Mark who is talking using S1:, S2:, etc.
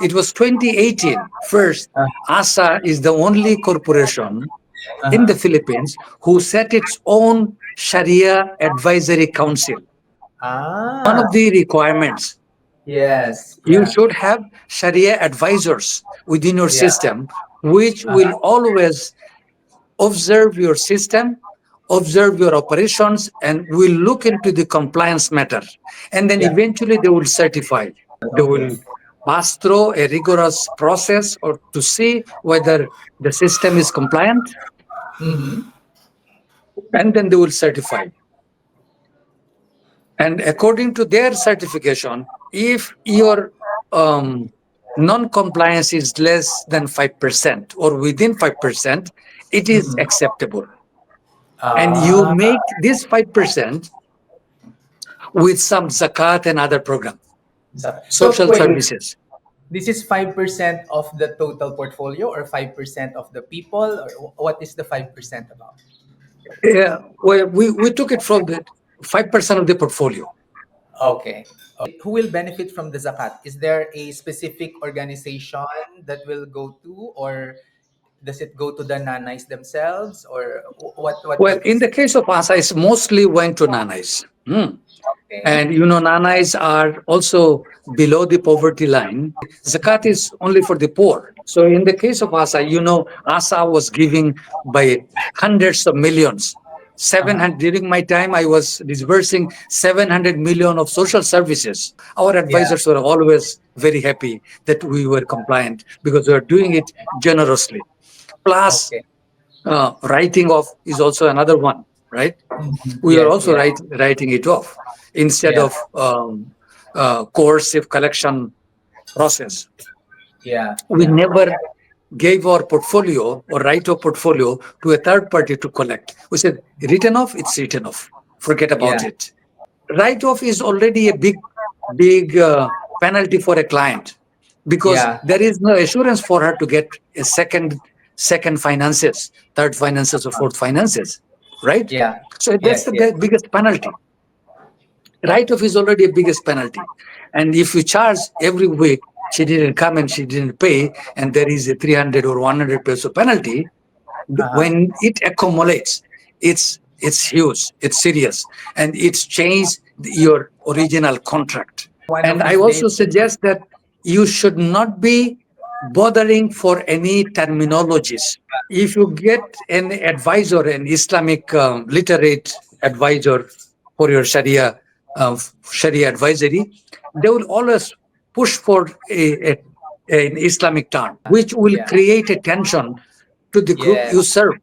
S1: it was 2018. First, ASA is the only corporation in the Philippines who set its own Sharia Advisory Council. One of the requirements,
S2: Yes.
S1: you should have Sharia advisors within your system, which will always observe your system, observe your operations, and will look into the compliance matter. And then eventually they will certify. They will pass through a rigorous process or to see whether the system is compliant, and then they will certify. And according to their certification, if your non-compliance is less than 5% or within 5%, it is acceptable. And you make this 5% with some zakat and other programs, social services.
S2: This is 5% of the total portfolio or 5% of the people? Or what is the 5% about?
S1: Yeah, well, we took it from the 5% of the portfolio.
S2: Okay. Who will benefit from the zakat? Is there a specific organization that will go to, or does it go to the nanays themselves, or what?
S1: Well, in the case of ASA, it's mostly went to nanays.
S2: Okay.
S1: And nanays are also below the poverty line. Zakat is only for the poor. So in the case of ASA, ASA was giving by hundreds of millions. 700 during my time, I was disbursing 700 million of social services. Our advisors were always very happy that we were compliant because we were doing it generously. Plus, writing off is also another one, right? We are also writing it off instead of coercive collection process. We never gave our portfolio or write-off portfolio to a third party to collect. We said, written off, it's written off. Forget about it. Write-off is already a big penalty for a client because there is no assurance for her to get a second finances, third finances, or fourth finances, right? So that's the biggest penalty. Write-off is already a biggest penalty. And if you charge every week, she didn't come and she didn't pay, and there is a 300 or 100 peso penalty, when it accumulates, it's huge, it's serious, and it's changed your original contract. And I also suggest that you should not be bothering for any terminologies. If you get an advisor, an Islamic literate advisor for your Sharia advisory, they will always push for an Islamic term, which will create a tension to the group you serve.